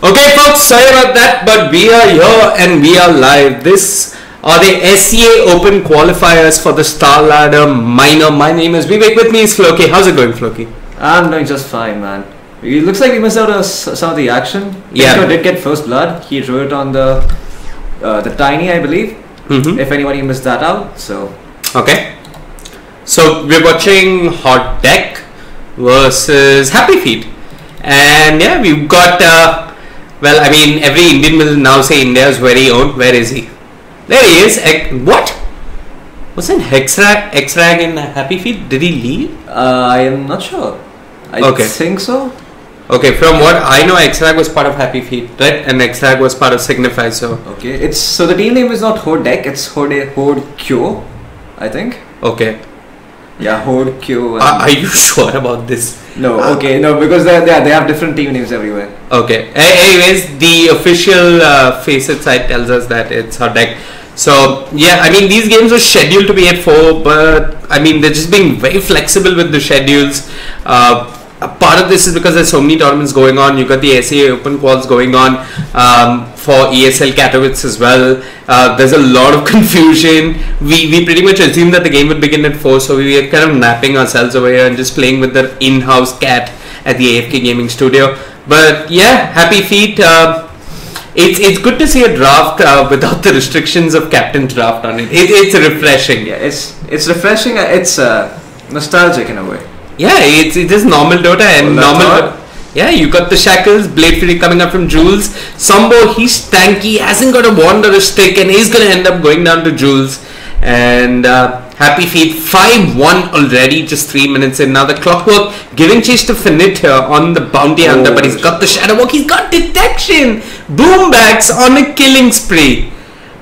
Okay, folks, sorry about that, but we are here and we are live. This are the SCA Open Qualifiers for the Star Ladder Minor. My name is Vivek. With me is Floki. How's it going, Floki? I'm doing just fine, man. It looks like we missed out on some of the action. Yeah. Tinker did get first blood. He drew it on the tiny, I believe. If anybody missed that out, so. Okay. So we're watching Hot Deck versus Happy Feet. And yeah, we've got, well, I mean, every Indian will now say India's very own. Where is he? There he is. What? Wasn't X-Rag in Happy Feet? Did he leave? I am not sure. I think so. Okay, from what I know, X-Rag was part of Happy Feet, right? And X-Rag was part of Signify, so. Okay, so the team name is not Hot Deck, it's Horde Kyo, I think. Okay. Yeah, Horde Kyo. Are you sure about this? No, okay, no, because they have different team names everywhere. Okay. Anyways, the official Faceit site tells us that it's Hot Deck. So, yeah, I mean, these games were scheduled to be at 4, but, I mean, they're just being very flexible with the schedules. A part of this is because there's so many tournaments going on. You got the SCA Open Quals going on for ESL Katowice as well. There's a lot of confusion. We pretty much assumed that the game would begin at 4, so we were kind of napping ourselves over here and just playing with the in-house cat at the AFK Gaming Studio. But yeah, Happy Feet. It's good to see a draft without the restrictions of Captain Draft on it. It's refreshing. Yeah, it's refreshing. It's nostalgic in a way. Yeah, it is normal Dota and normal. Yeah, you got the Shackles, Blade Fury coming up from Jules. Sambo, he's tanky, hasn't got a wand or a stick, and he's gonna end up going down to Jules. And Happy Feet 5-1 already, just 3 minutes in. Now the Clockwork giving chase to Finit here on the Bounty Hunter, but he's got the Shadow Walk, he's got Detection, Boombacks on a killing spree.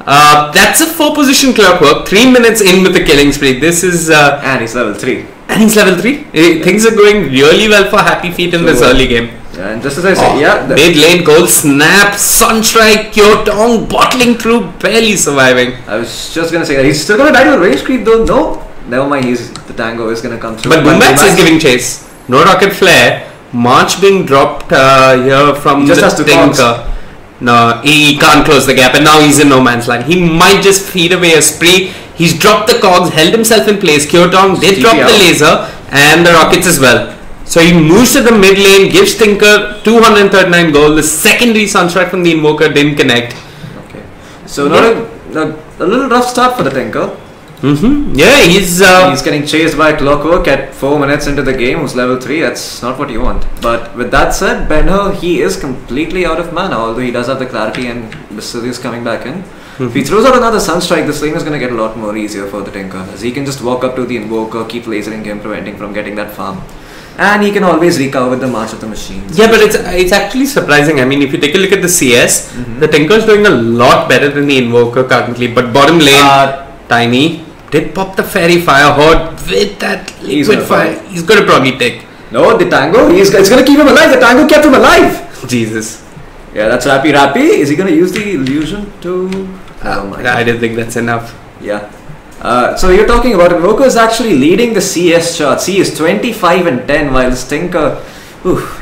That's a 4-position Clockwork, 3 minutes in with the killing spree. This is and he's level 3. And he's level 3. Things are going really well for Happy Feet in this early game. Yeah, and just as I said, yeah. Mid lane, gold snap, Sunstrike, Kyotong bottling through, barely surviving. I was just gonna say that he's still gonna die to a range creep though. No, never mind. The Tango is gonna come through. But Boombacks is giving chase. No rocket flare. March being dropped here from the Tinker. No, he can't close the gap, and now he's in no man's land. He might just feed away a spree. He's dropped the cogs, held himself in place. Kyotong did drop the laser and the rockets as well. So he moves to the mid lane, gives Tinker 239 gold. The secondary Sunstrike from the Invoker didn't connect. Okay. So a little rough start for the Tinker. Yeah, he's getting chased by Clockwork at 4 minutes into the game, who's level 3. That's not what you want. But with that said, Benho, he is completely out of mana, although he does have the clarity and Basilius coming back in. If he throws out another Sunstrike, this lane is going to get a lot more easier for the Tinker, as he can just walk up to the Invoker, keep lasering him, preventing from getting that farm. And he can always recover with the March of the Machines. Yeah, but it's actually surprising. I mean, if you take a look at the CS, the Tinker's doing a lot better than the Invoker currently. But bottom lane, Tiny did pop the Fairy Fire Horde with that liquid fire. He's going to probably take. No, the Tango, it's going to keep him alive. The Tango kept him alive. Jesus. Yeah, that's Rappy. Is he going to use the illusion to... I don't think that's enough. Yeah. So you're talking about Invoker is actually leading the CS charts. He is 25 and 10, while this Tinker,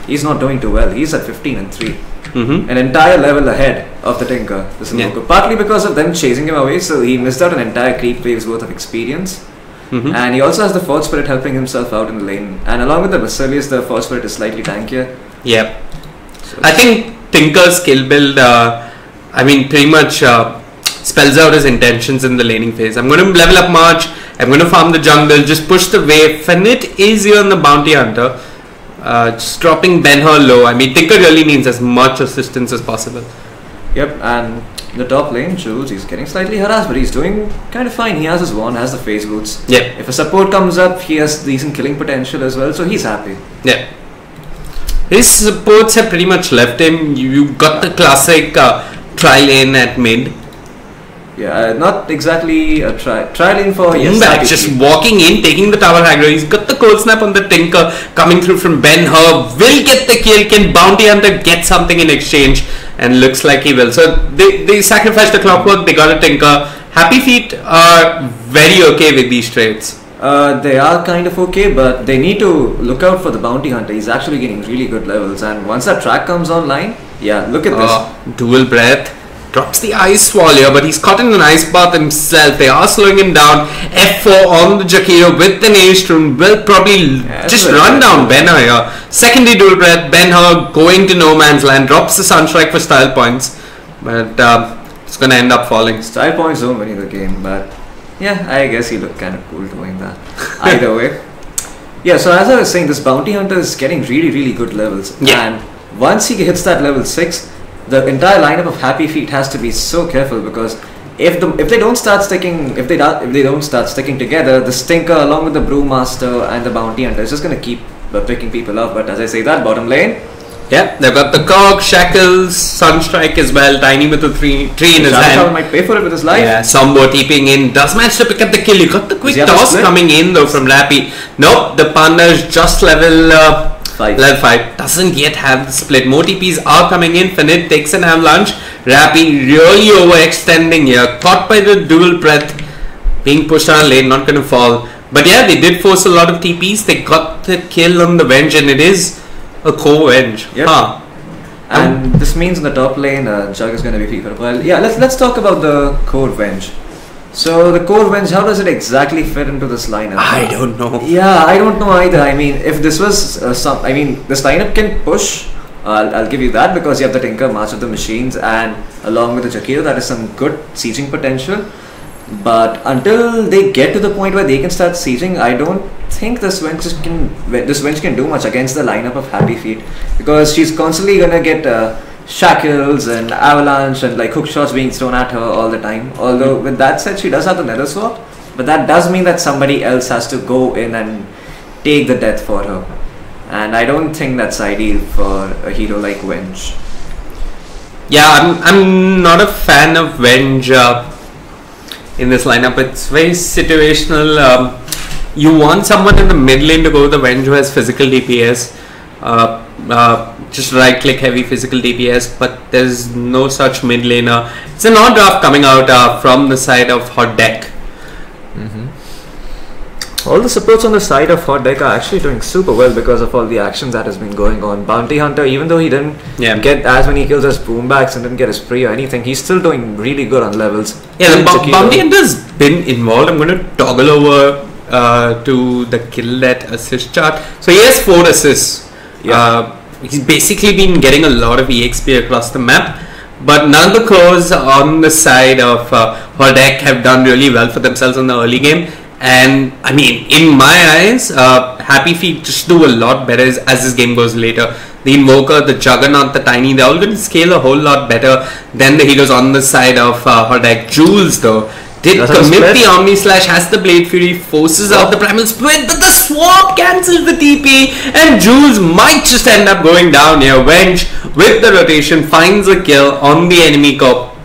he's not doing too well. He's at 15 and 3. An entire level ahead of the Tinker, this Invoker. Partly because of them chasing him away, so he missed out an entire creep wave's worth of experience. And he also has the Forge Spirit helping himself out in the lane. And along with the Basilius, the Forge Spirit is slightly tankier. Yep. So I think Tinker's skill build, I mean, pretty much spells out his intentions in the laning phase. I'm going to level up March, I'm going to farm the jungle, just push the wave. Finit is here on the Bounty Hunter, just dropping Benho low. I mean, Tinker really needs as much assistance as possible. Yep, and the top lane, Jules, he's getting slightly harassed, but he's doing kind of fine. He has his wand, has the phase boots. Yeah. If a support comes up, he has decent killing potential as well, so he's happy. Yeah. His supports have pretty much left him. You got the classic tri lane at mid. Yeah, not exactly a tri lane for Boombacks just walking in, taking the tower aggro. He's got the cold snap on the Tinker coming through from Benho. Will get the kill. Can Bounty Hunter get something in exchange? And looks like he will. So they sacrificed the Clockwork. They got a Tinker. Happy Feet are very okay with these trades. They are kind of okay, but they need to look out for the Bounty Hunter. He's actually getting really good levels, and once that track comes online, Yeah, look at this. Dual breath. Drops the ice wall here, but he's caught in an ice bath himself. They are slowing him down. F4 on the Jakiro with an ace rune will probably just run down Ben-Hur here. Secondary dual breath. Ben-Hur going to no man's land. Drops the Sunstrike for style points. But it's going to end up falling. Style points don't win the game, but yeah, I guess he looked kind of cool doing that. Either way. Yeah, so as I was saying, this Bounty Hunter is getting really good levels. Yeah. And once he hits that level 6, the entire lineup of Happy Feet has to be so careful, because if they don't start sticking together, the Stinker along with the Brewmaster and the Bounty Hunter is just going to keep picking people up. But as I say that, bottom lane, yeah, they've got the Cog, Shackles, Sunstrike as well, Tiny with the tree in his hand. Might pay for it with his life. Yeah, Sombo TPing in, does manage to pick up the kill. You got the quick toss coming in though from Rappy. Nope, the Panda is just level 5. Doesn't yet have the split. More TPs are coming in. Finit takes an avalanche. Rappy really overextending here. Caught by the dual breath. Being pushed on lane, not going to fall. But yeah, they did force a lot of TPs. They got the kill on the Venge, and it is a core Venge. Yep. And this means in the top lane, Jug is going to be featured. Well, yeah, let's talk about the core Venge. So the core Venge, how does it exactly fit into this lineup? I don't know. Yeah, I don't know either. I mean, if this was this lineup can push. I'll give you that, because you have the Tinker, Master of the Machines, and along with the Jakiro, that is some good sieging potential. But until they get to the point where they can start sieging, I don't think this Venge can do much against the lineup of Happy Feet, because she's constantly gonna get shackles and avalanche and like hook shots being thrown at her all the time. Although with that said, she does have the nether sword, but that does mean that somebody else has to go in and take the death for her, and I don't think that's ideal for a hero like Venge. Yeah, I'm not a fan of Venge in this lineup. It's very situational. You want someone in the mid lane to go with the Venge who has physical DPS. Just right click heavy physical DPS, but there's no such mid laner. It's an odd draft coming out from the side of Hot Deck. All the supports on the side of Hot Deck are actually doing super well because of all the actions that has been going on. Bounty Hunter, even though he didn't get as many kills as Boombacks and didn't get a spree or anything, he's still doing really good on levels. Yeah, the Bounty Hunter's been involved. I'm going to toggle over to the kill that assist chart. So he has 4 assists. Yeah. He's basically been getting a lot of EXP across the map, but none of the cores on the side of Hot Deck have done really well for themselves in the early game. And I mean, in my eyes, Happy Feet just do a lot better as this game goes later. The Invoker, the Juggernaut, the Tiny, they're all going to scale a whole lot better than the heroes on the side of Hot Deck. Jules though did commit the Omni Slash, has the Blade Fury, forces out the Primal Split, but the swap cancels the TP, and Jules might just end up going down here. Venge with the rotation finds a kill on the enemy corp.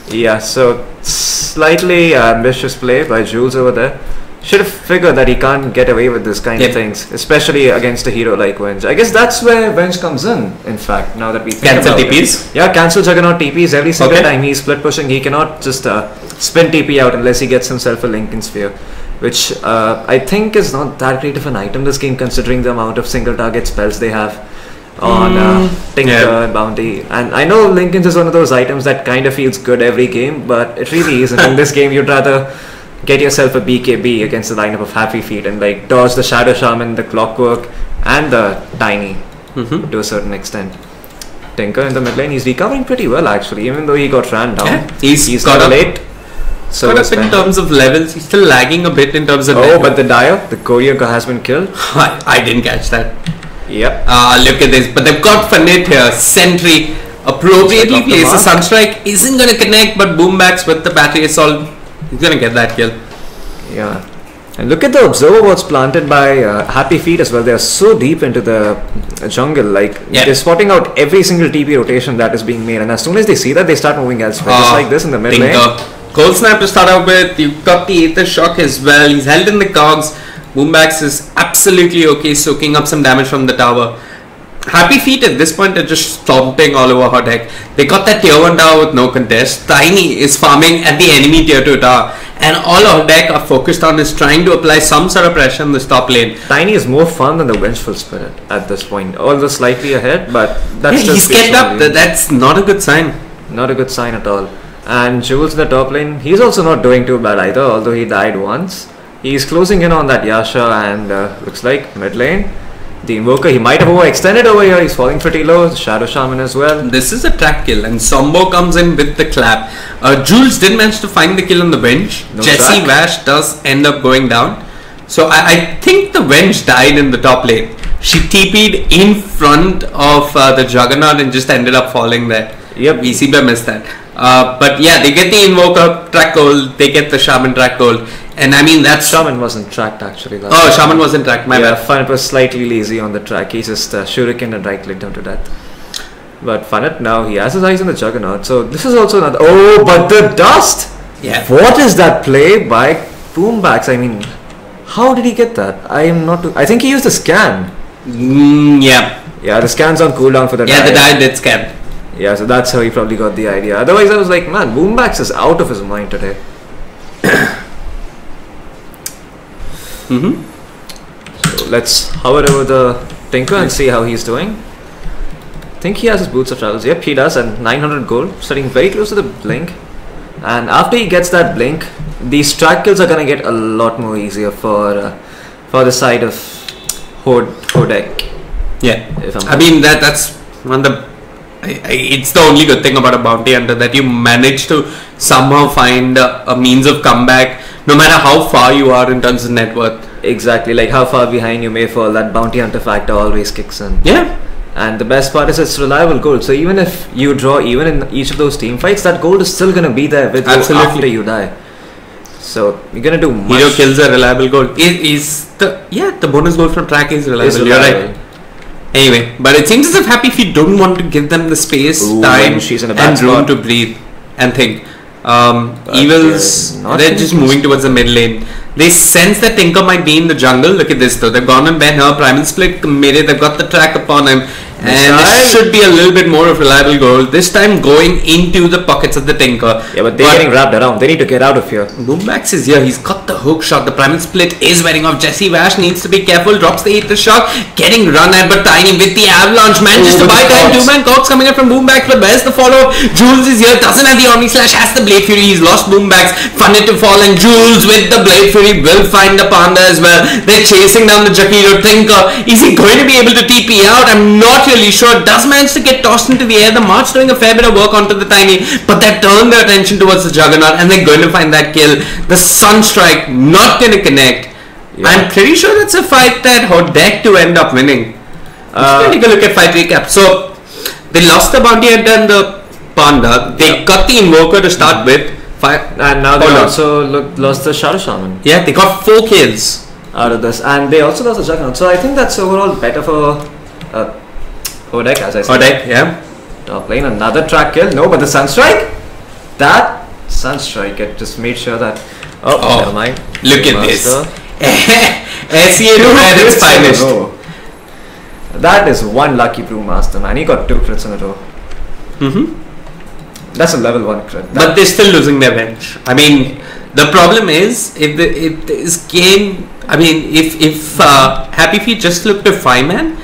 Yeah, so slightly ambitious play by Jules over there. Should have figured that he can't get away with this kind of things, especially against a hero like Venge. I guess that's where Venge comes in fact, now that we think cancel about TPs? it. Yeah, cancel Juggernaut TPs every single time he's split pushing. He cannot just spin TP out unless he gets himself a Lincoln Sphere, which I think is not that great of an item this game, considering the amount of single target spells they have on Tinker and Bounty. And I know Lincoln's is one of those items that kind of feels good every game, but it really isn't. In this game, you'd rather get yourself a BKB against the lineup of Happy Feet and like dodge the Shadow Shaman, the Clockwork, and the Tiny to a certain extent. Tinker in the mid lane, he's recovering pretty well actually, even though he got ran down. Yeah, he's got late. So caught up in terms of levels. He's still lagging a bit in terms of but the Dire, the courier has been killed. I didn't catch that. Yep. Look at this. But they've got Finit here. Sentry appropriately placed. The Sunstrike isn't going to connect, but Boombacks with the battery assault, he's going to get that kill. Yeah. And look at the observer wards planted by Happy Feet as well. They are so deep into the jungle. Like they're spotting out every single TP rotation that is being made. And as soon as they see that, they start moving elsewhere. Just like this in the mid lane. Cold Snap to start out with. You've got the Aether Shock as well. He's held in the cogs. Boombacks is absolutely okay, soaking up some damage from the tower. Happy Feet at this point are just stomping all over Hot Deck. They got that tier 1 tower with no contest. Tiny is farming at the enemy tier 2 tower. and all our deck are focused on is trying to apply some sort of pressure on this top lane. Tiny is more fun than the Vengeful Spirit at this point, although slightly ahead, but that's He's kept up. That's not a good sign. Not a good sign at all. And Jules in the top lane, he's also not doing too bad either, although he died once. He's closing in on that Yasha, and looks like mid lane. The Invoker, he might have overextended over here. He's falling pretty low. Shadow Shaman as well. This is a track kill, and Sombo comes in with the clap. Jules did manage to find the kill on the Venge. No Jessie track. Vash does end up going down. So I think the Venge died in the top lane. She TP'd in front of the Juggernaut and just ended up falling there. Yep. VCB missed that. But yeah, they get the Invoker track gold. They get the Shaman track gold. And I mean, that's... Shaman wasn't tracked actually. Shaman wasn't tracked, my bad. Funnit was slightly lazy on the track. He just shuriken and right clicked him to death. But Funnit now, he has his eyes on the Juggernaut. So this is also another... Oh, but the dust! Yeah. What is that play by Boombacks? I mean, how did he get that? I am not... I think he used a scan. Yeah. Yeah, the scan's on cooldown for the Yeah, the die did scan. Yeah, so that's how he probably got the idea. Otherwise, I was like, man, Boombacks is out of his mind today. So let's hover over the Tinker and see how he's doing. I think he has his Boots of Travels. Yep, he does, and 900 gold, sitting very close to the Blink. And after he gets that Blink, these track kills are gonna get a lot more easier for the side of Hodek. Yeah, I mean that's one of the. It's the only good thing about a bounty hunter, that you manage to somehow find a means of comeback, no matter how far you are in terms of net worth. Exactly, like how far behind you may fall, that bounty hunter factor always kicks in. Yeah. And the best part is it's reliable gold. So even if you draw even in each of those team fights, that gold is still going to be there with you after you die. So you're going to do much. Hero kills are reliable gold. The bonus gold from track is reliable. You're right. Anyway, but it seems as if Happy Feet don't want to give them the space, time, and room to breathe and think. Evils, they're just moving towards the mid lane. They sense that Tinker might be in the jungle. Look at this though. They've gone and Ben her Primal Split committed. They've got the track upon him. And it should be a little bit more of reliable gold. This time going into the pockets of the Tinker. Yeah, but they're getting wrapped around. They need to get out of here. Boombax is here. He's got the hook shot. The Primal Split is wearing off. Jessie Vash needs to be careful. Drops the Aether Shock. Getting run at, but Tiny with the Avalanche. Manages to buy time. Two-man Cox coming in from Boombax. But where's the follow-up? Jules is here. Doesn't have the Omni Slash. Has the Blade Fury. He's lost Boombax. Funded to fall. And Jules with the Blade Fury will find the Panda as well. They're chasing down the Jakiro. Tinker. Is he going to be able to TP out? I'm not really sure. Does manage to get tossed into the air. The March doing a fair bit of work onto the Tiny, but they turn their attention towards the Juggernaut and they're going to find that kill. The Sunstrike not going to connect. Yeah. I'm pretty sure that's a fight that Hodek to end up winning. Let's take a look at fight recap. So they lost the Bounty Hunter and the Panda. They got the Invoker to start with. And now they also lost the Shadow Shaman. Yeah, they got 4 kills out of this, and they also lost the Juggernaut. So I think that's overall better for Hodek, as I said. Hodek, yeah. Top lane, another track kill. No, but the Sunstrike? That Sunstrike, it just made sure that... Oh, never mind. Look at this. SEA at its finest. That is one lucky Brewmaster, man. He got 2 crits in a row. That's a level 1 crit. But they're still losing their bench. I mean, the problem is, if this game... I mean, if Happy Feet just looked to 5-man,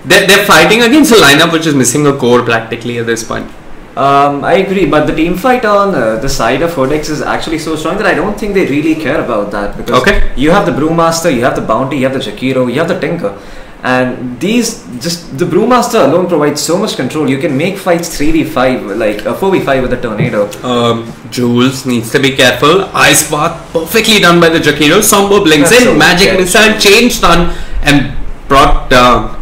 they're fighting against a lineup which is missing a core practically at this point. I agree, but the team fight on the side of Hodex is actually so strong that I don't think they really care about that, because you have the Brewmaster, you have the Bounty, you have the Jakiro, you have the Tinker, and the Brewmaster alone provides so much control. You can make fights 3v5, like a 4v5 with a Tornado. Jules needs to be careful. Ice Path perfectly done by the Jakiro. Sombo blinks in, Magic Missile, Chain Stun, and brought down.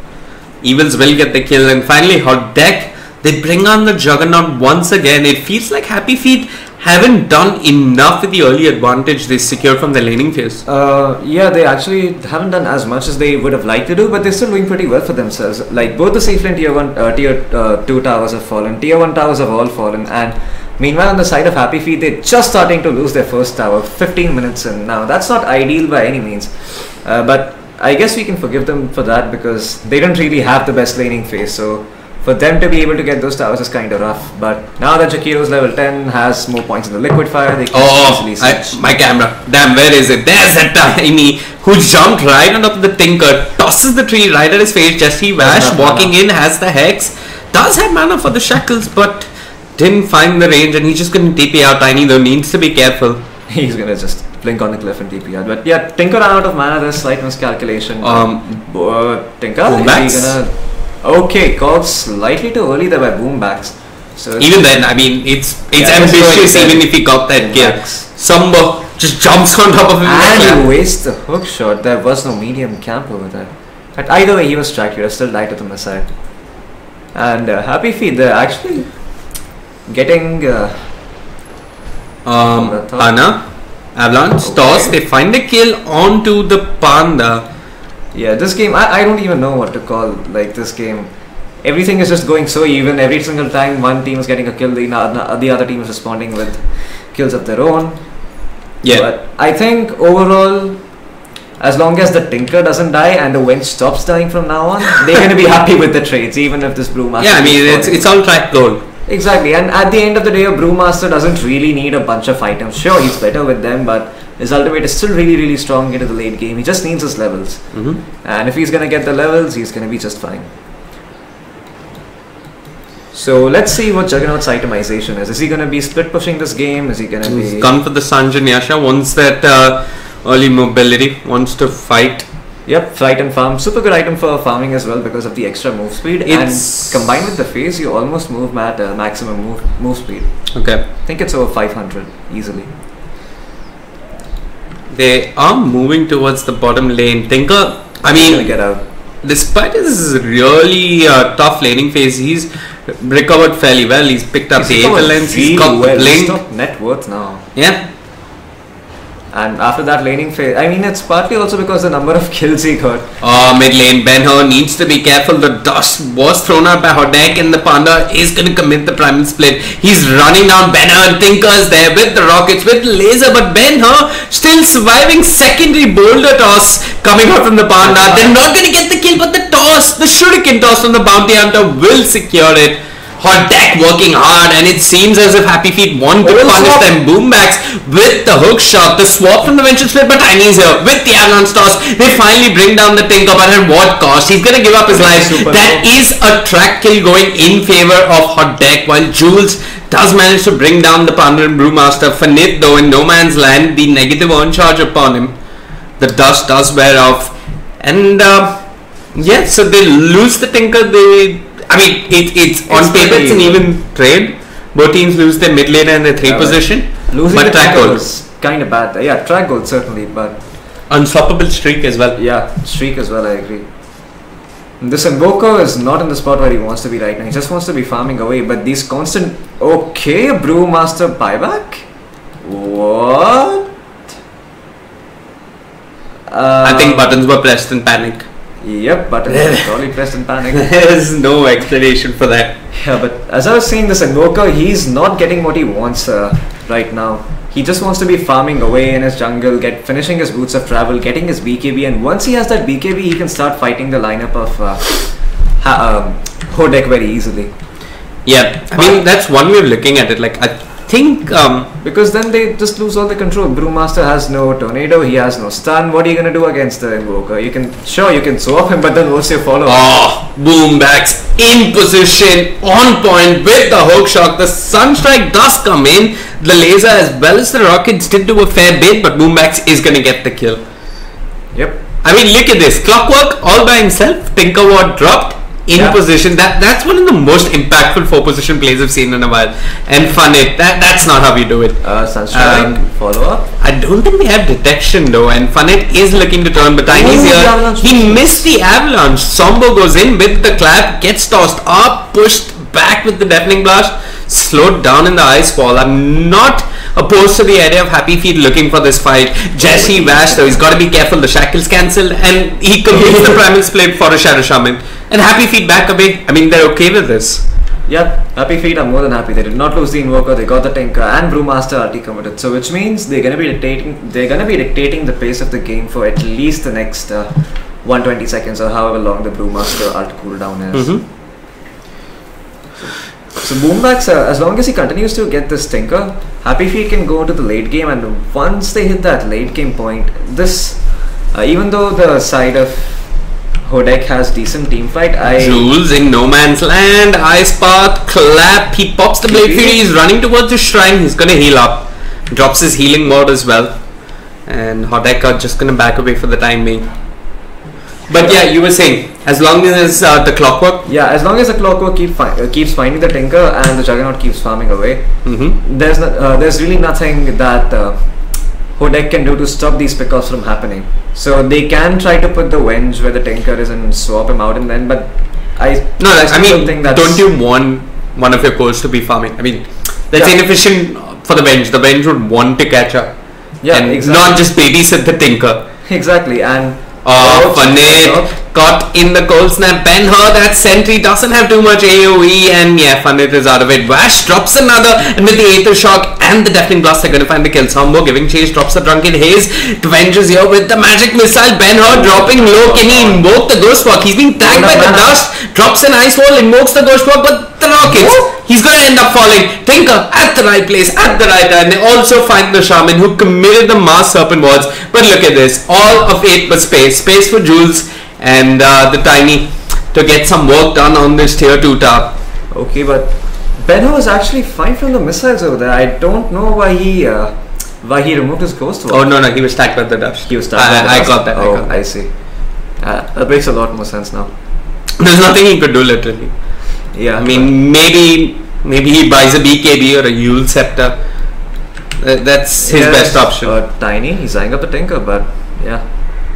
Evils will get the kill, and finally Hodek, they bring on the Juggernaut once again. It feels like Happy Feet haven't done enough with the early advantage they secured from the laning phase. Yeah, they actually haven't done as much as they would have liked to do, but they're still doing pretty well for themselves. Like both the safe lane tier 2 towers have fallen, tier 1 towers have all fallen, and meanwhile on the side of Happy Feet, they're just starting to lose their first tower 15 minutes in. Now that's not ideal by any means, but I guess we can forgive them for that because they don't really have the best laning phase. So for them to be able to get those towers is kind of rough. But now that Jakiro's level 10 has more points in the liquid fire, they can easily switch. My camera. Damn, where is it? There's that tiny who jumped right on top of the Tinker, tosses the tree right at his face. Jesse Vash walking in, has the Hex, does have mana for the Shackles, but didn't find the range, and he's just going to TP out. Tiny though needs to be careful. He's going to just blink on the cliff and TP out. But yeah, Tinker ran out of mana. There's slight miscalculation. Tinker, is he gonna... Okay, called slightly too early there by Boombacks. So even then, I mean, it's ambitious even if he got that kill. Samba just jumps on top of him. And he wastes the hook shot. There was no medium camp over there. But either way, he was tracked. He would have still died to the missile. And Happy Feet, they're actually getting... Ana, Avalanche, toss. They find the kill onto the Panda. Yeah, this game, I don't even know what to call this game. Everything is just going so even. Every single time one team is getting a kill, the other team is responding with kills of their own. Yeah. But I think overall, as long as the Tinker doesn't die and the Wench stops dying from now on, they're going to be happy with the trades, even if this Brewmaster... Yeah, I mean, it's all track goal. Exactly, and at the end of the day, a Brewmaster doesn't really need a bunch of items. Sure, he's better with them, but his ultimate is still really strong into the late game. He just needs his levels. And if he's going to get the levels, he's going to be just fine. So let's see what Juggernaut's itemization is. Is he going to be split pushing this game? Is he going to be... He's gone for the Sanjan Yasha, wants that early mobility, wants to fight. Yep, fight and farm. Super good item for farming as well because of the extra move speed. And combined with the phase, you almost move at maximum move speed. Okay. I think it's over 500 easily. They are moving towards the bottom lane. Tinker, I mean, get out. Despite his really tough laning phase, he's recovered fairly well. He's picked up the Aether Lens. He's got the blink. He's top net worth now. Yeah. And after that laning phase, I mean, it's partly also because the number of kills he got. Mid lane, Ben-Hur needs to be careful. The dust was thrown out by Hodek, and the Panda is going to commit the primal split. He's running down Ben-Hur. Tinker's there with the rockets, with the laser, but Ben-Hur still surviving. Secondary boulder toss coming out from the Panda. They're not going to get the kill, but the toss, the shuriken toss from the bounty hunter will secure it. Hodek working hard, and it seems as if Happy Feet want to punish them. Boombacks with the hook shot, the swap from the Venture Split, but Tiny's here with the Avalanche toss. They finally bring down the Tinker, but at what cost? He's gonna give up his life. That is a track kill going in favor of Hodek, while Jules does manage to bring down the Panda and Brewmaster. Fanit though in no man's land, the negative on charge upon him. The dust does wear off, and yeah, so they lose the Tinker. I mean, it's on paper it's an even trade. Both teams lose their mid lane and their 3 position. Losing but the track goal is kind of bad. Yeah, track goal certainly, but unstoppable streak as well. Yeah, streak as well. I agree. This Invoker is not in the spot where he wants to be right now. He just wants to be farming away. But these constant... Okay, Brewmaster buyback? What? I think buttons were pressed in panic. Yep, buttons were probably pressed in panic. There's no explanation for that. Yeah, but as I was saying, this Invoker, he's not getting what he wants right now. He just wants to be farming away in his jungle, finishing his Boots of Travel, getting his BKB, and once he has that BKB, he can start fighting the lineup of Hodek very easily. Yeah, I mean, that's one way of looking at it. Like, I think... because then they just lose all the control. Brewmaster has no Tornado, he has no stun. What are you going to do against the Invoker? You can swap him, but then what's your follow-up? Oh, Boombacks in position, on point with the hook shot. The Sunstrike does come in. The laser as well as the rockets did do a fair bit, but Boombacks is going to get the kill. Yep. I mean, look at this. Clockwork all by himself. Tinkerwad dropped in position. That's one of the most impactful 4-position plays I've seen in a while. And Funit, that's not how we do it. Sunstrike, follow-up. I don't think we have detection though, and Funit is looking to turn, but Tiny's here. He missed the avalanche. Sombo goes in with the clap, gets tossed up, pushed back with the deafening blast, slowed down in the ice wall. I'm not opposed to the idea of Happy Feet looking for this fight. Jesse Vash though, he's got to be careful. The shackle's cancelled, and he completes the primal split for a Shadow Shaman. And Happy Feet back away. I mean, they're okay with this. Yep, Happy Feet are more than happy. They did not lose the Invoker. They got the Tinker and Brewmaster RT committed. So which means they're gonna be dictating the pace of the game for at least the next 120 seconds or however long the Brewmaster ult cooldown is. So Boombacks, as long as he continues to get this Tinker, Happy Feet can go to the late game, and once they hit that late game point, this, even though the side of Hodek has decent team fight, Jules in no man's land, Ice Path, clap, he pops the Blade Fury, he's running towards the shrine, he's gonna heal up, drops his healing mode as well, and Hodek are just gonna back away for the time being. But yeah, you were saying, as long as the Clockwork... Yeah, as long as the Clockwork keeps finding the Tinker and the Juggernaut keeps farming away, there's really nothing that Hodek can do to stop these pickoffs from happening. So they can try to put the Venge where the Tinker is and swap him out and then, but I mean, don't you want one of your cores to be farming? I mean, that's inefficient for the Venge. The Venge would want to catch up. Yeah, and exactly. not just babysit the Tinker. Exactly, and... Funit caught in the cold snap. Ben-Hur, that sentry doesn't have too much AoE, and yeah, Funit is out of it. Vash drops another, and with the Aether Shock and the Deafening Blast, they're going to find the kill. Sambo giving chase, drops the Drunken Haze. Avengers here with the Magic Missile. Ben-Hur dropping low. Can he invoke the Ghost Walk? He's being tagged by the dust. Drops an Ice Wall, invokes the Ghost Walk, but the rockets. He's going to end up falling. Tinker at the right place, at the right time. They also find the Shaman who committed the Mass Serpent Wards. But look at this. All of it but space. Space for Jules and the Tiny to get some work done on this tier 2 tower. Okay, but Ben-Hur was actually fine from the missiles over there. I don't know why he removed his Ghost Walk. Oh, no, he was tagged by the dust. He was tagged by the dust. I got that. Oh, I see. That makes a lot more sense now. There's nothing he could do literally. Yeah, I mean, maybe he buys a BKB or a Yule Scepter. That's his best option. Tiny, he's eyeing up the Tinker, but yeah,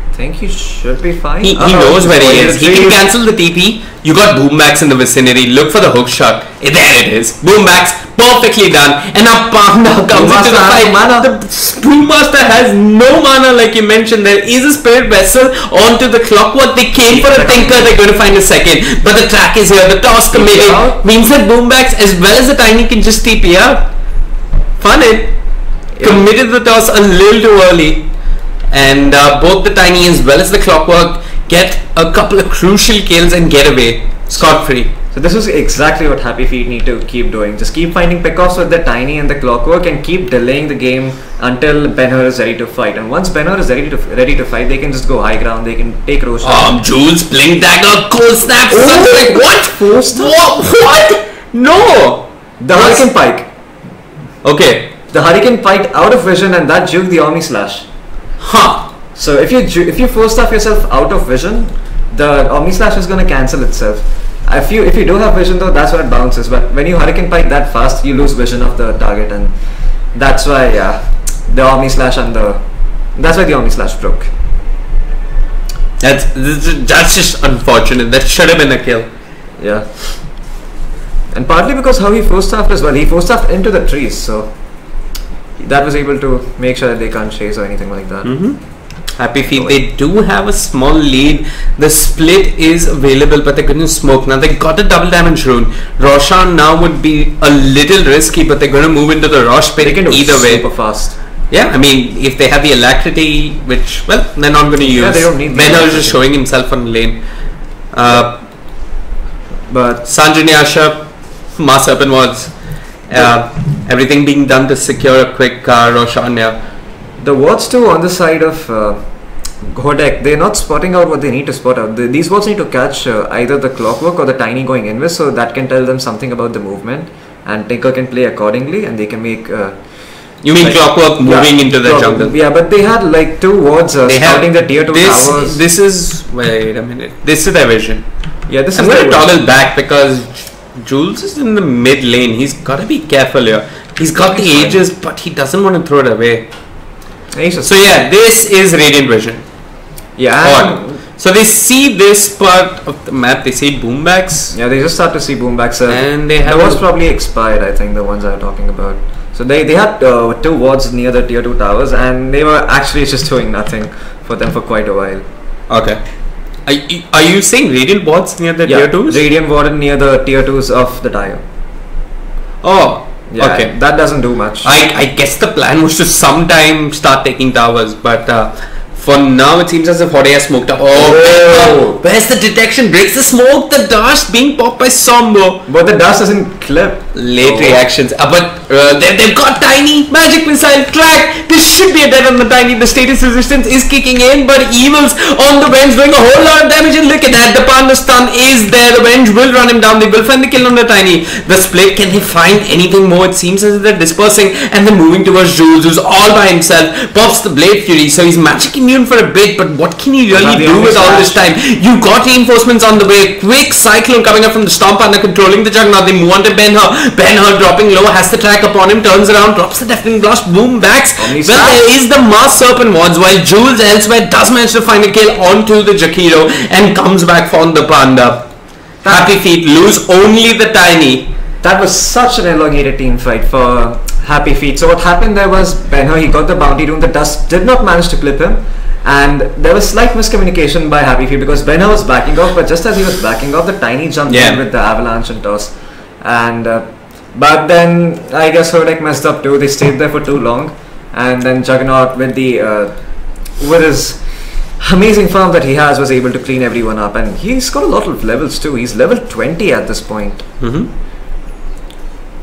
I think he should be fine. He knows where he is. He can cancel the TP. You got Boombacks in the vicinity. Look for the hook shot. There it is. Boombacks, perfectly done. And now Panda comes into the fight. The Brewmaster has no mana, like you mentioned. There is a Spirit Vessel onto the Clockwork. They came for a Tinker. They're going to find a second. But the track is here. The toss committed means that Boombacks as well as the Tiny can just TP out. Funit committed the toss a little too early. And both the Tiny as well as the Clockwork get a couple of crucial kills and get away scot-free. So this is exactly what Happy Feet need to keep doing. Just keep finding pickoffs with the Tiny and the Clockwork and keep delaying the game until Ben-Hur is ready to fight. And once Ben-Hur is ready to fight, they can just go high ground. They can take Roshan. Jules, Blink Dagger, Cold Snap, like what? What? No! The Hurricane Pike. Okay. The Hurricane Pike out of vision and that juked the Omni Slash. Huh. So if you force stuff yourself out of vision, the Omni Slash is going to cancel itself. If you do have vision though, that's why it bounces. But when you Hurricane Pike that fast, you lose vision of the target, and that's why the Omni Slash that's why the Omni Slash broke. That's just unfortunate. That should have been a kill. Yeah. And partly because how he force staffed as well. He force staffed into the trees, so that was able to make sure that they can't chase or anything like that. Happy Feet, they do have a small lead. The split is available, but they're going to smoke. Now they got a double damage rune. Roshan now would be a little risky, but they're going to move into the Rosh pit either way. Super fast. Yeah, I mean, if they have the Alacrity, which, well, they're not going to use. Yeah, they don't need Ben-Hur is just showing himself on the lane. But Sanjani Asha, Mass Serpent Wards. Everything being done to secure a quick Roshan. The wards too on the side of Hodek, they're not spotting out what they need to spot out. These wards need to catch either the Clockwork or the Tiny going invis, so that can tell them something about the movement, and Tinker can play accordingly, and they can make. You mean Clockwork moving into the jungle? Yeah, but they had like 2 wards scouting the tier 2 towers. This is wait a minute. This is their vision. Yeah, this I'm is. going to toggle back because Jules is in the mid lane. He's got to be careful here. He's got the Aegis, but he doesn't want to throw it away. So yeah, this is Radiant Vision. Yeah. So they see this part of the map. They see Boombacks. Yeah, they just start to see Boombacks. And they have. The wards probably expired. I think the ones I was talking about. So they had 2 wards near the tier 2 towers, and they were actually just doing nothing for them for quite a while. Okay. Are you saying Radiant wards near the tier 2s? Radiant ward near the tier 2s of the tire. Oh. Yeah, okay. That doesn't do much. I guess the plan was to sometime start taking towers, but For now, it seems as if Hode has smoked up. Oh, where's the detection? Breaks the smoke. The dust being popped by Sombo. But the dust doesn't clip. Late reactions. But they've got Tiny. Magic Missile. Track. This should be a dead on the Tiny. The status resistance is kicking in. But Evil's on the Venge doing a whole lot of damage. And look at that. The Panda stun is there. The Venge will run him down. They will find the kill on the Tiny. The split. Can they find anything more? It seems as if they're dispersing. And they're moving towards Jules, who's all by himself. Pops the Blade Fury. So he's magic immune for a bit, but what can he really do with all this time? You got reinforcements on the way. Quick Cyclone coming up from the Stomp and controlling the Juggernaut. They move on to Ben-Hur. Ben-Hur dropping low, has the track upon him, turns around, drops the Deafening Blast, boom, backs. Well, there is the Mass Serpent Wards, while Jules elsewhere does manage to find a kill onto the Jakiro and comes back on the Panda. Happy Feet lose only the Tiny. That was such an elongated team fight for Happy Feet. So what happened there was Ben-Hur, he got the bounty rune, the dust did not manage to clip him. And there was slight miscommunication by Happy Feet because Ben-Hur was backing off, but just as he was backing off, the Tiny jumped in with the avalanche and toss. And but then I guess Hodek messed up too. They stayed there for too long, and then Juggernaut with his amazing farm that he has was able to clean everyone up, and he's got a lot of levels too. He's level 20 at this point.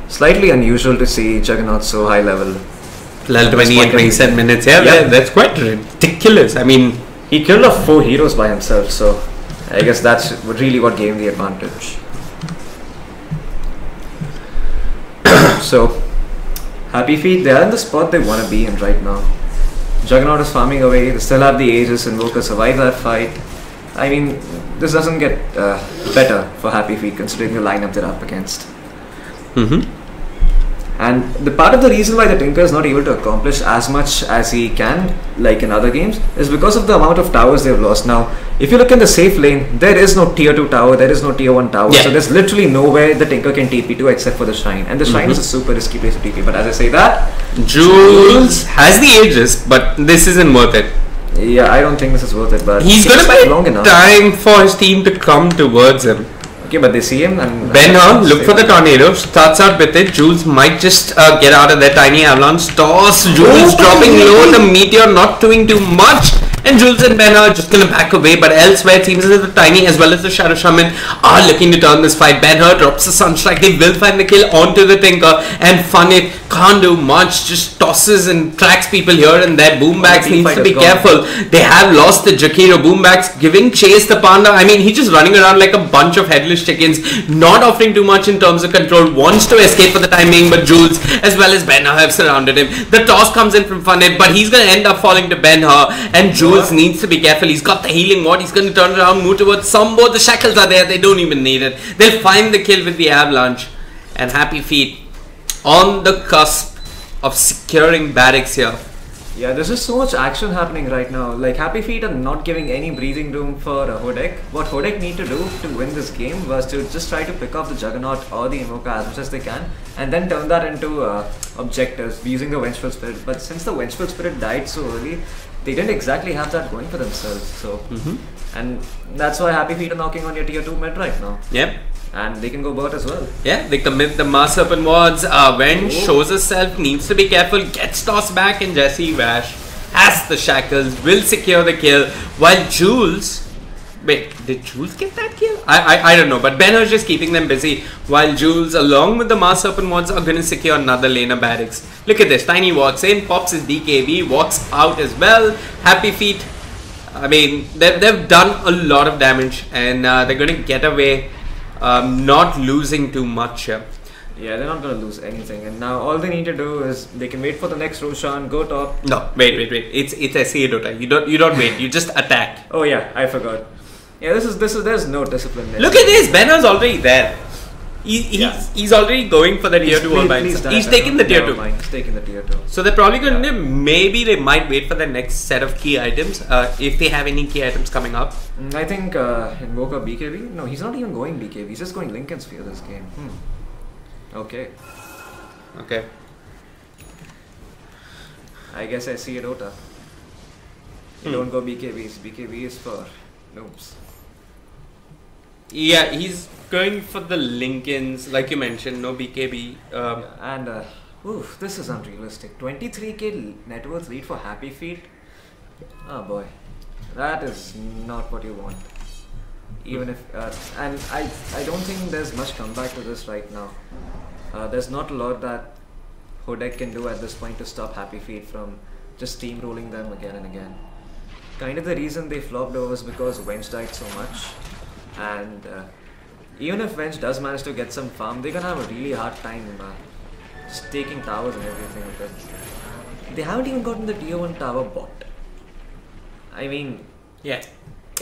Slightly unusual to see Juggernaut so high level. Level 20 and 27 minutes. Yeah, that's quite ridiculous. I mean, he killed off 4 heroes by himself, so I guess that's really what gave him the advantage. So, Happy Feet, they are in the spot they want to be in right now. Juggernaut is farming away, they still have the Aegis, Invoker survived that fight. I mean, this doesn't get better for Happy Feet considering the lineup they're up against. And the part of the reason why the Tinker is not able to accomplish as much as he can, like in other games, is because of the amount of towers they've lost. Now, if you look in the safe lane, there is no tier 2 tower, there is no tier 1 tower, so there's literally nowhere the Tinker can TP to except for the Shrine. And the Shrine is a super risky place to TP, but as I say that, Jules has the Aegis, but this isn't worth it. Yeah, I don't think this is worth it, but he's going to take time for his team to come towards him. Okay, but they see him and Ben-Hur, look for the tornado, starts out with it. Jules might just get out of that Tiny avalanche. Toss, Jules dropping low, the meteor not doing too much. And Jules and Ben are just going to back away, but elsewhere it seems as if the Tiny as well as the Shadow Shaman are looking to turn this fight. Ben-Hur drops the Sunstrike, they will find the kill onto the Tinker, and Funit can't do much, just tosses and tracks people here and there. Boombacks needs to be careful. They have lost the Jakiro. Boombacks giving chase the Panda. I mean, he's just running around like a bunch of headless chickens, not offering too much in terms of control, wants to escape for the time being, but Jules as well as Ben-Hur have surrounded him. The toss comes in from Funit, but he's going to end up falling to Ben-Hur, and Jules needs to be careful. He's got the healing ward. He's going to turn around, move towards Sombo. The shackles are there. They don't even need it. They'll find the kill with the avalanche. And Happy Feet on the cusp of securing barracks here. Yeah, there's just so much action happening right now. Like, Happy Feet are not giving any breathing room for Hodek. What Hodek need to do to win this game was to just try to pick off the Juggernaut or the Invoker as much as they can, and then turn that into objectives using the Vengeful Spirit. But since the Vengeful Spirit died so early, they didn't exactly have that going for themselves. So, and that's why Happy Feet are knocking on your tier 2 mid right now. Yep. And they can go Burt as well. Yeah, they commit the Mass Serpent Wards. Venge shows herself, needs to be careful, gets tossed back, and Jesse Vash has the shackles, will secure the kill. While Jules... Wait, did Jules get that kill? I don't know, but Ben-Hur's just keeping them busy. While Jules, along with the Mass Serpent Wards, are going to secure another lane of barracks. Look at this, Tiny walks in, pops his DKB, walks out as well. Happy Feet, I mean, they've done a lot of damage, and they're going to get away not losing too much here. Yeah, they're not going to lose anything, and now all they need to do is they can wait for the next Roshan, go top. No, wait. It's SEA Dota. You don't wait. You just attack. Oh yeah, I forgot. Yeah, there's no discipline there. Look at this. Benner's already there. He's already going for the tier 2 all by himself. He's taking the tier 2. He's taking the tier 2. So they're probably going to, maybe they might wait for the next set of key items, if they have any key items coming up. I think Invoker BKB? No, he's not even going BKB. He's just going Lincoln Sphere this game. Okay. I guess I see a Dota. You don't go BKBs. BKB is for noobs. Yeah, he's going for the Lincolns, like you mentioned, no BKB. And, this is unrealistic. 23k net worth lead for Happy Feet. Oh boy, that is not what you want. Even if, and I don't think there's much comeback to this right now. There's not a lot that Hodek can do at this point to stop Happy Feet from just steamrolling them again and again. Kind of the reason they flopped over was because Wench died so much, and even if Wench does manage to get some farm, they're gonna have a really hard time just taking towers and everything because they haven't even gotten the tier 1 tower bot. I mean, yeah. it's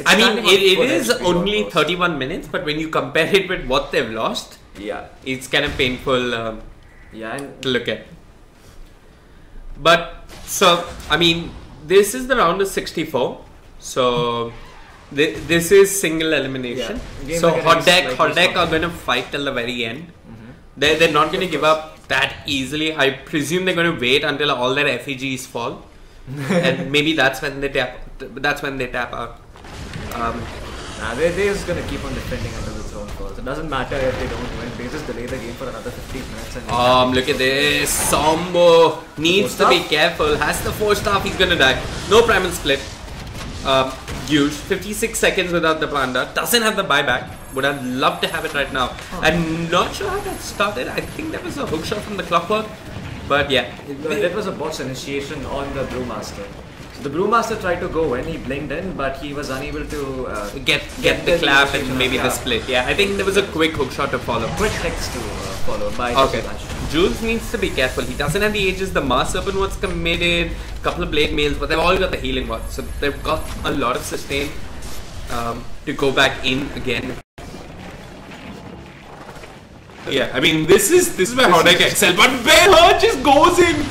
I mean, standing on it full is HP only almost. 31 minutes, but when you compare it with what they've lost, Yeah, it's kind of painful yeah, and to look at. But, so, I mean, this is the round of 64. So, this is single elimination. Yeah. So, Games are getting Hot deck slightly are going to fight till the very end. Mm-hmm. They're not going to give up that easily. I presume they're going to wait until all their FEGs fall. And maybe that's when they tap. That's when they tap out. Nah, they're just gonna keep on defending until the throne falls. It doesn't matter if they don't win. They just delay the game for another 15 minutes. And Look at this. Sombo needs to be careful. Has the 4-star, he's gonna die. No primal split. Huge. 56 seconds without the panda. Doesn't have the buyback. Would have loved to have it right now. I'm not sure how that started. I think there was a hook shot from the clockwork. But yeah. that was a bot's initiation on the Brewmaster. So the Brewmaster tried to go when he blinked in, but he was unable to Get the clap and initiation. maybe the split. Yeah, I think there was a quick hook shot to follow. Quick text to follow by Okay. Jules. Jules needs to be careful. He doesn't have the ages. The Mars Serpent was committed. A couple of Blade Mails, but they've all got the healing one. So they've got a lot of sustain to go back in again. Yeah, I mean this is where Hodek excel, but Bear just goes in.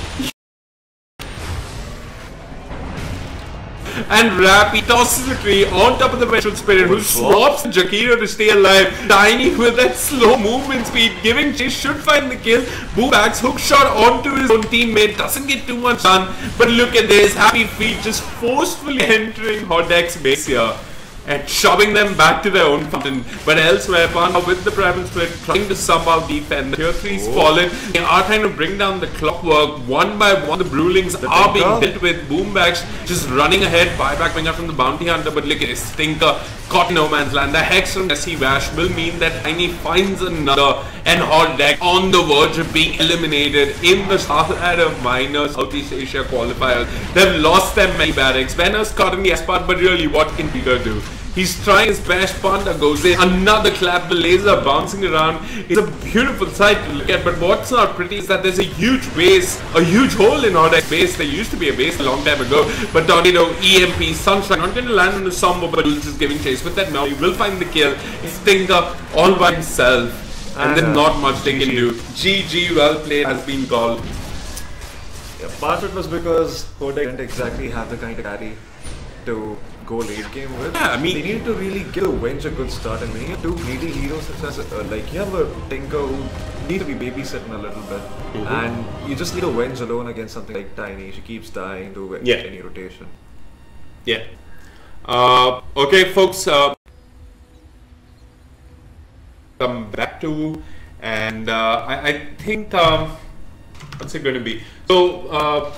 And Rap, he tosses the tree on top of the Vengeful Spirit, who swaps Jakiro to stay alive. Tiny with that slow movement speed, giving chase, should find the kill. Boobax, hook shot onto his own teammate, doesn't get too much done. But look at this, Happy Feet just forcefully entering Hodek's base here and shoving them back to their own fountain. But elsewhere, Panda with the Primal Spirit trying to somehow defend. The tier 3's fallen. They are trying to bring down the clockwork. One by one, the Brewlings are being dealt with. Boombacks just running ahead. Buyback winger from the Bounty Hunter. But look at this. Stinker caught no man's land. The Hex from Jesse Vash will mean that Tiny finds another. And Hot deck on the verge of being eliminated in the Starlight of Minor Southeast Asia qualifiers. They've lost their many barracks. Venner's caught in the S part, but really, what can Peter do? He's trying his best. Panda goes in. Another clap. The laser bouncing around. It's a beautiful sight to look at. But what's not pretty is that there's a huge base, a huge hole in Hodek's base. There used to be a base a long time ago. But Tornado, EMP, Sunshine, not going to land on the Sombo, but Jules is giving chase with that now. He will find the kill. Stinker all by himself. And then not much they can do. GG, well played, has been called. Yeah, part of it was because Hodek didn't exactly have the kind of carry to go late game with. Yeah, I mean, they needed to really give Wench a good start, and when you have two greedy heroes such as like you have a Tinker who need to be babysitting a little bit, and you just leave a Wench alone against something like Tiny. She keeps dying to any rotation. Yeah. Okay, folks. Come back to, and I think what's it going to be? So.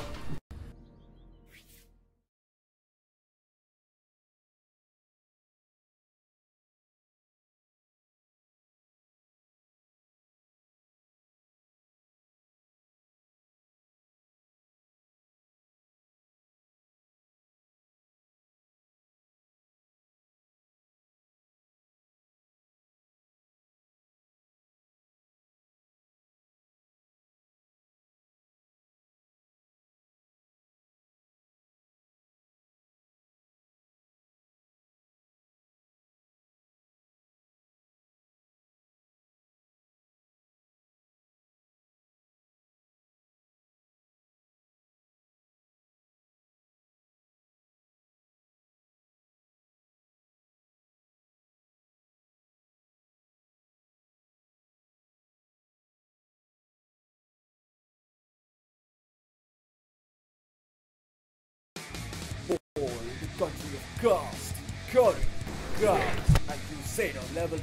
For the country of Ghost, Curry, Gods, and Crusader level.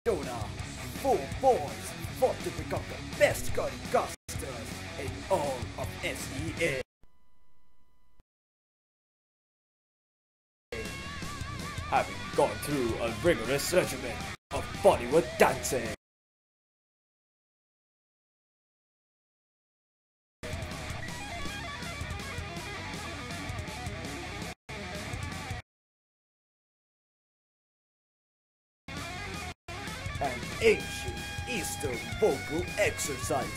Dota, 4 boys fought to become the best Curry through a rigorous regimen of Bollywood dancing. And ancient Eastern vocal exercises.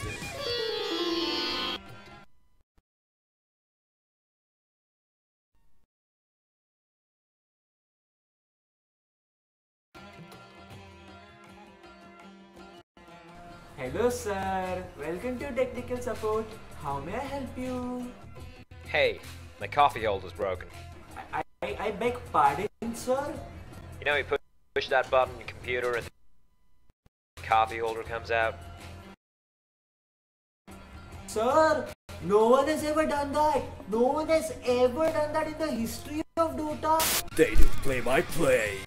Hello sir, welcome to technical support. How may I help you? Hey, my coffee holder's broken. I beg pardon, sir? You know, you push that button on your computer and the coffee holder comes out. Sir, no one has ever done that. No one has ever done that in the history of Dota. They do play by play.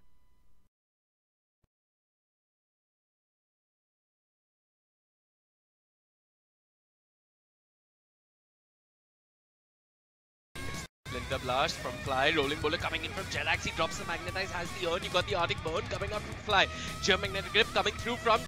Splinter blast from Fly, rolling bowler coming in from Jelax, he drops the magnetize, has the earn, you got the Arctic burn coming out from Fly, Geomagnetic grip coming through from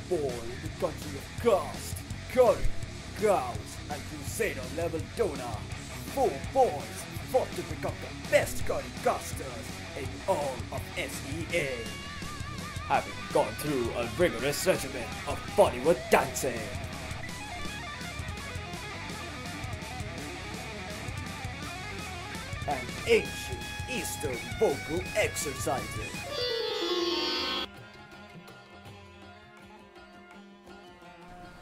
Born in the country of caste, curry, cows, and crusader level Dota, 4 boys fought to become the best curry casters in all of SEA. Having gone through a rigorous regimen of Bollywood dancing. And ancient Eastern vocal exercises.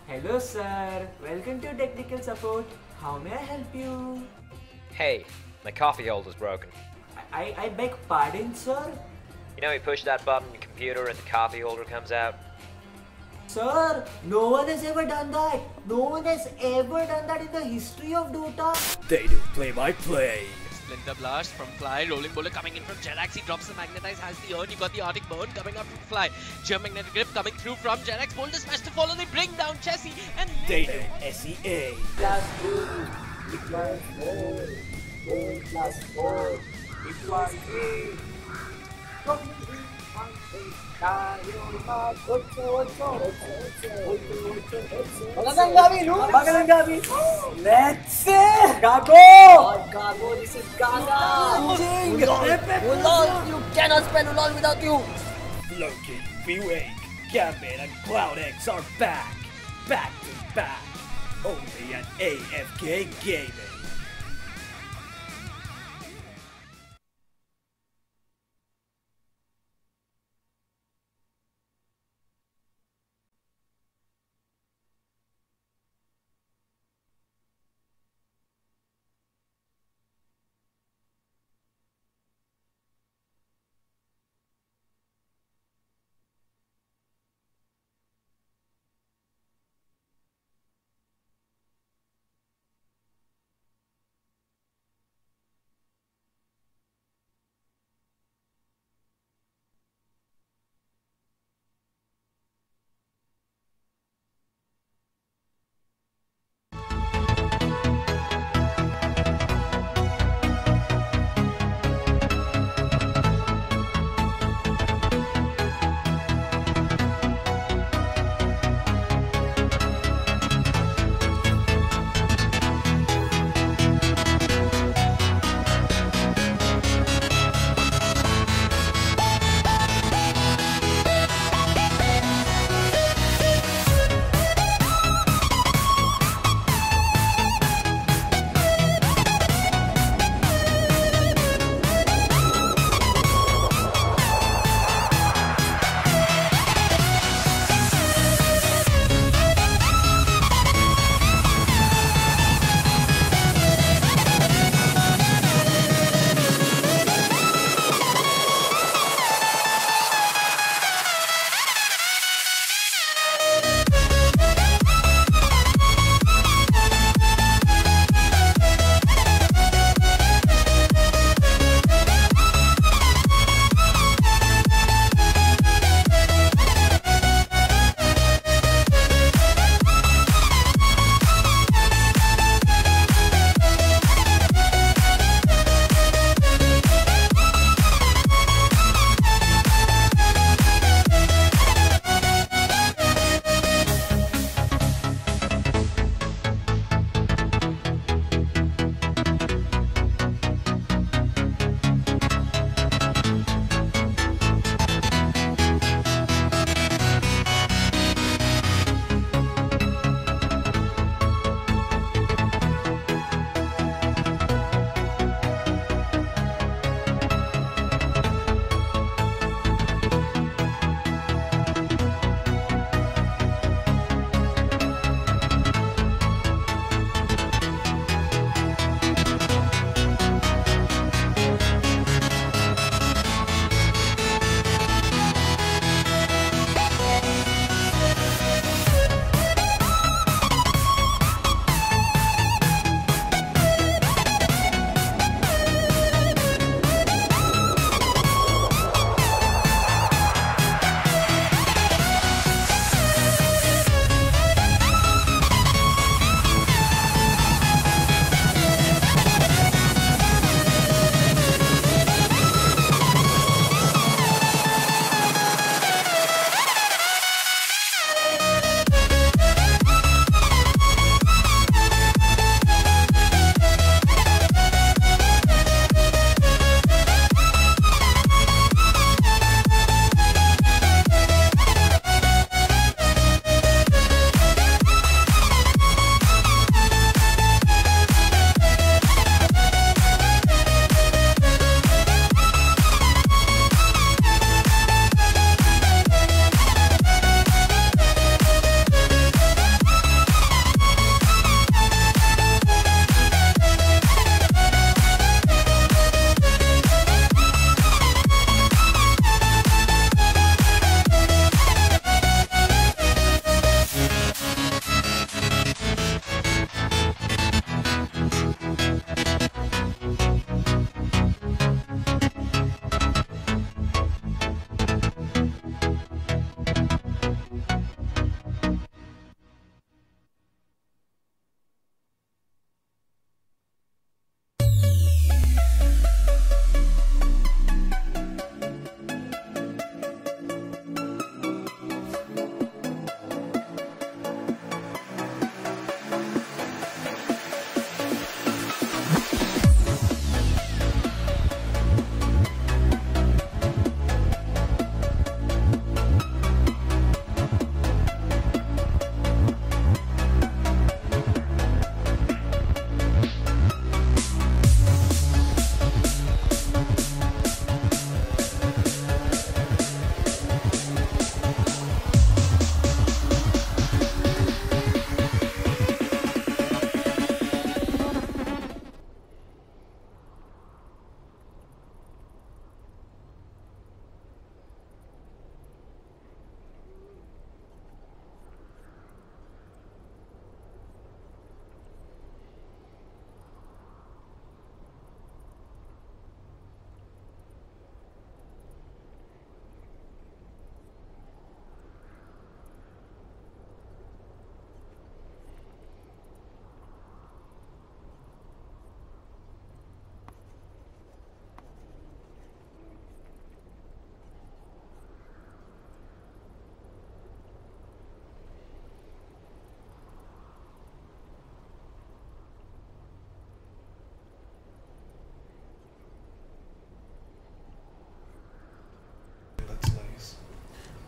Hello sir, welcome to technical support. How may I help you? Hey, my coffee holder's broken. I beg pardon, sir? You know, you push that button on your computer and the coffee holder comes out. Sir, no one has ever done that. No one has ever done that in the history of Dota. They do play by play. Splinter Blast from Fly, rolling bowler coming in from Jerax, he drops the Magnetize, has the earn, you got the Arctic Burn coming up from Fly, Geomagnetic Grip coming through from Jerax, boulder smash to follow, they bring down Chessie and Data SEA. Magandang gabi, Lu! Magandang gabi. Let's see. Gago. Oh, Gago, this is Gaga! Ulol! You cannot spell Ulol without you! Loki, B-Wake, Gambit, and Cloud X are back. Back to back. Only at AFK Gaming.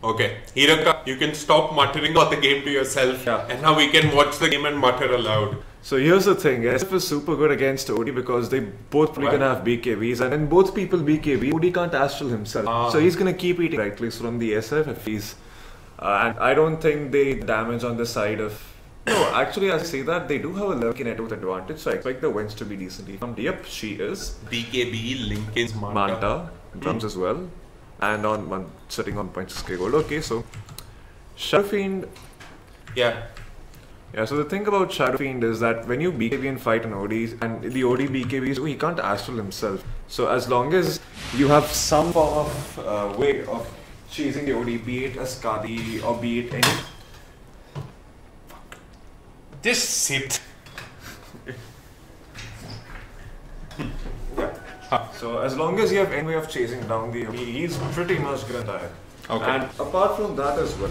Okay, Hiraka, you can stop muttering about the game to yourself, and now we can watch the game and mutter aloud. So here's the thing, SF is super good against OD because they both probably gonna have BKBs, and when both people BKB, OD can't astral himself. So he's gonna keep eating right clicks from the SF if he's... and I don't think they damage on the side of... No, actually as I say that, they do have a level net with advantage, so I expect the wins to be decently farmed. Yep, she is. BKB, Lincoln's Manta drums as well. And on sitting on points K gold. Okay, so Shadow Fiend. Yeah, so the thing about Shadow Fiend is that when you BKB and fight an OD, and the OD BKBs, he can't astral himself. So as long as you have some form of way of chasing the OD, be it a Skadi or be it any... just sit. So as long as you have any way of chasing down the OD, he's pretty much gonna die. Okay. And apart from that as well,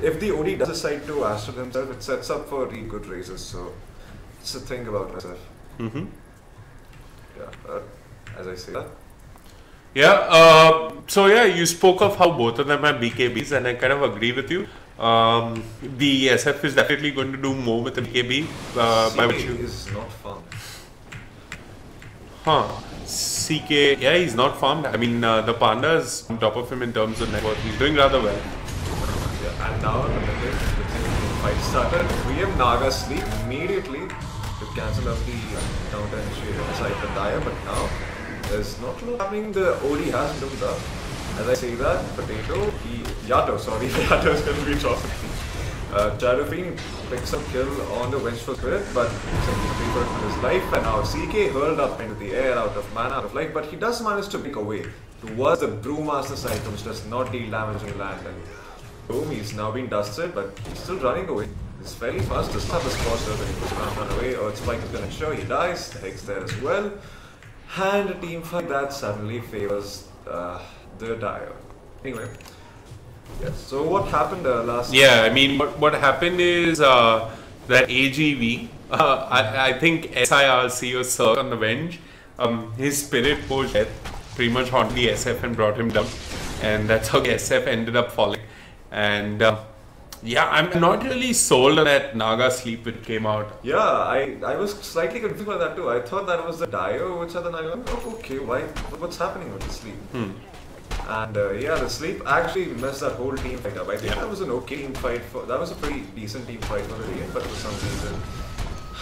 if the OD does decide to astral himself, it sets up for really good raises. So it's a thing about myself. As I say that. Yeah, so yeah, you spoke of how both of them have BKBs, and I kind of agree with you. The SF is definitely going to do more with the BKB. By which you... is not fun. CK, yeah, he's not farmed. I mean, the Panda is on top of him in terms of net worth. He's doing rather well. Yeah, and now the fight started. We have Naga sleep immediately to cancel out the counter initiative inside the Daya, but now there's not a lot happening. The OD has moved up. As I say that, Yato is going to be chopped. Shadow Fiend picks up kill on the Vengeful Spirit, but he's for his life, and now CK hurled up into the air out of mana, out of life, but he does manage to pick away towards the Brewmaster cycle, which does not deal damage in land. And boom, he's now been dusted, but he's still running away. He's very fast, doesn't have the spot so that he can't run away. Earth Spike is going to show, he dies, the Hex there as well. And a team fight that suddenly favors the Dire. Anyway. Yes. So what happened last? Yeah, I mean, what happened is that AGV, I think SIRC or Cirque on the bench, his spirit post death pretty much haunted the SF and brought him down, and that's how the SF ended up falling. And yeah, I'm not really sold on that Naga sleep which came out. Yeah, I was slightly confused by that too. I thought that was the Dio which are the Naga. Oh, okay, what's happening with the sleep? And yeah, the sleep actually messed that whole team fight up. I think that was an okay team fight. That was a pretty decent team fight for the game, but for some reason,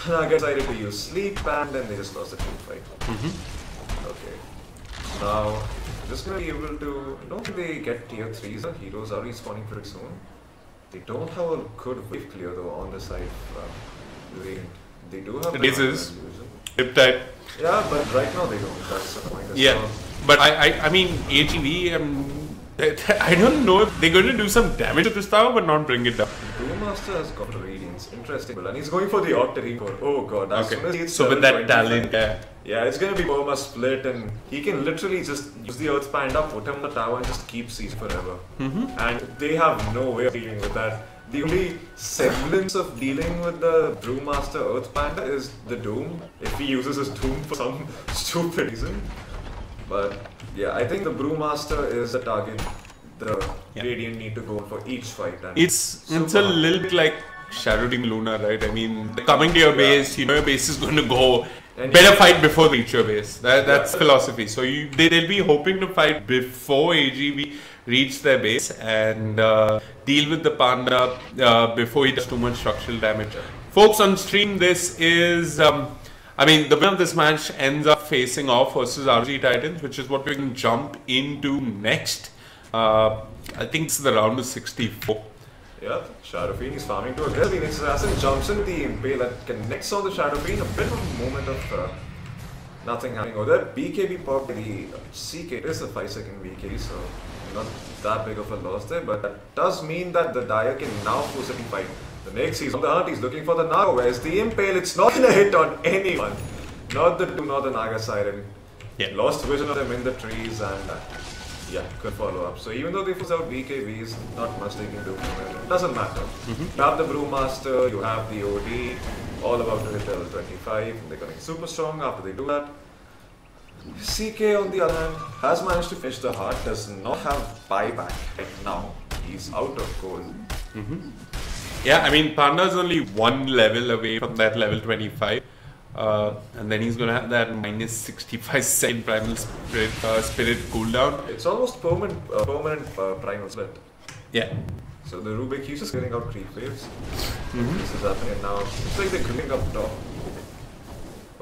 Naga decided to use sleep, and then they just lost the team fight. Okay. Now, just gonna be able to. Don't think they get tier 3s. The heroes are respawning pretty soon. They don't have a good wave clear though on the side. They do have. This is Riptide. Yeah, but right now they don't. That's the point. Yeah. But I mean, AGV, I don't know if they're going to do some damage to this tower, but not bring it down. Brewmaster has got readings. Interesting. And he's going for the Octarine core. Oh god. Okay. So with that talent, yeah, it's going to be Burma split, and he can literally just use the Earth Panda, put him on the tower, and just keep siege forever. And they have no way of dealing with that. The only semblance of dealing with the Brewmaster Earth Panda is the Doom, if he uses his Doom for some stupid reason. But yeah, I think the Brewmaster is the target the Radiant need to go for each fight. And it's a little bit like Shadow Team Luna, right? I mean, coming to your base, you know your base is going to go. Better fight before they reach your base. That's philosophy. So they'll be hoping to fight before AGV reach their base and deal with the Panda before he does too much structural damage. Folks on stream, this is... I mean, the winner of this match ends up facing off versus RG Titans, which is what we can jump into next. I think it's the round of 64. Yeah, Shadow Fiend is farming to a kill. Phoenix Assassin jumps in the Impale that connects on the Shadow Fiend. A bit of a moment of nothing happening over there. BKB pop the CK. It is a 5-second BKB, so not that big of a loss there. But that does mean that the Dire can now force a fight. The next he's on the hunt, he's looking for the Naga. Where's the Impale? It's not gonna hit on anyone. Not the Doom, not the Naga side. And lost vision of them in the trees, and yeah, good follow up. So even though they force out BKBs, not much they can do. It doesn't matter. You have the Brewmaster, you have the OD, all about to hit level 25. They're going super strong after they do that. CK on the other hand has managed to finish the heart, does not have buyback right now. he's out of gold. Yeah, I mean, Panda's only one level away from that level 25. And then he's gonna have that minus 65 second primal spirit cooldown. It's almost permanent primal split. Yeah. So the Rubik, he's just getting out creep waves. This is happening now. It's like they're grilling up top.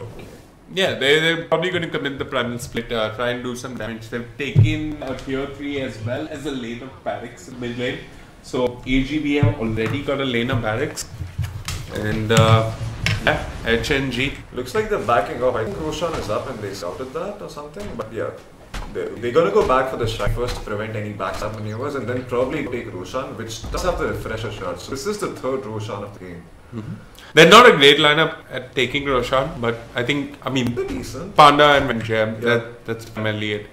Okay. Yeah, they're probably going to commit the primal split, try and do some damage. They've taken a tier 3 as well as a lane of barracks in mid lane. So AGB have already got a lane of barracks. And yeah, HNG. Looks like they're backing off. I think Roshan is up and they scouted that or something. But yeah, they're going to go back for the shrine first to prevent any backstab maneuvers and then probably take Roshan, which does have the refresher shot. So this is the third Roshan of the game. They're not a great lineup at taking Roshan, but I think, I mean, decent. Panda and Venjam, that's primarily it.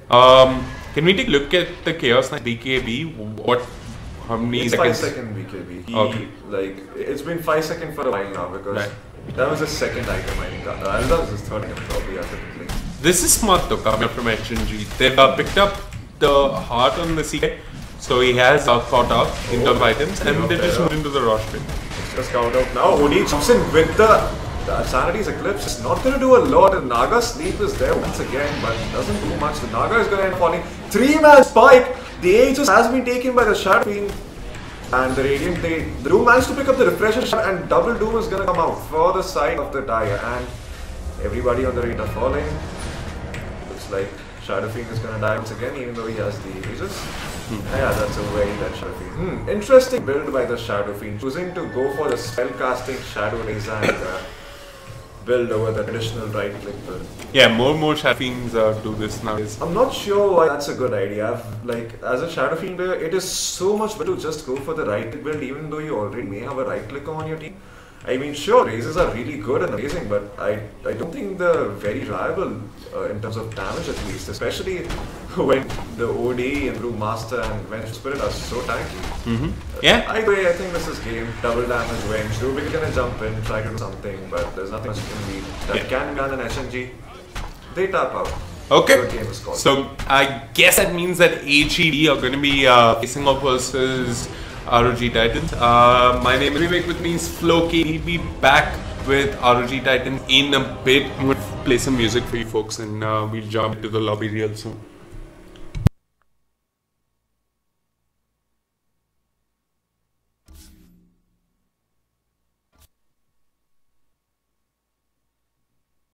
Can we take a look at the Chaos Knight BKB? How many it's seconds? 5 second BKB. Okay. Like, it's been 5 seconds for a while now because that was his second item, I think. That was his third item probably after the play. This is smart though, coming from HNG. They've picked up the heart on the CK, so he has caught up in terms of items, and they just moved into the Rosh pit. Just count out now. Oni jumps in with the Sanity's Eclipse. It's not going to do a lot. The Naga sleep is there once again, but doesn't do much. The Naga is going to end falling. 3-man spike. The Aegis has been taken by the Shadow Fiend. And the Radiant, the Doom managed to pick up the refresher shot, and double Doom is going to come out for the side of the Dire. And everybody on the Radiant are falling. Looks like Shadow Fiend is going to die once again, even though he has the Aegis. Yeah, that's a very dead Shadow Fiend. Interesting build by the Shadow Fiend, choosing to go for the spellcasting Shadow Rays and build over the traditional right click build. Yeah, more Shadow Fiends do this nowadays. I'm not sure why that's a good idea. Like, as a Shadow Fiend player, it is so much better to just go for the right click build, even though you already may have a right clicker on your team. I mean, sure, raises are really good and amazing, but I don't think they're very reliable in terms of damage at least, especially when the OD and Brewmaster and Venge Spirit are so tanky. Yeah. Either way, I think this is game. Double damage, Venge. Rubik is gonna jump in, try to do something, but there's nothing much you can beat. That can gun and SNG. They tap out. Okay. Good game is called. So I guess that means that AGB are going to be facing off versus ROG Titans. My name is Vivek, with me is Floki. We'll be back with ROG Titans in a bit. I'm going to play some music for you folks and we'll jump into the lobby real soon.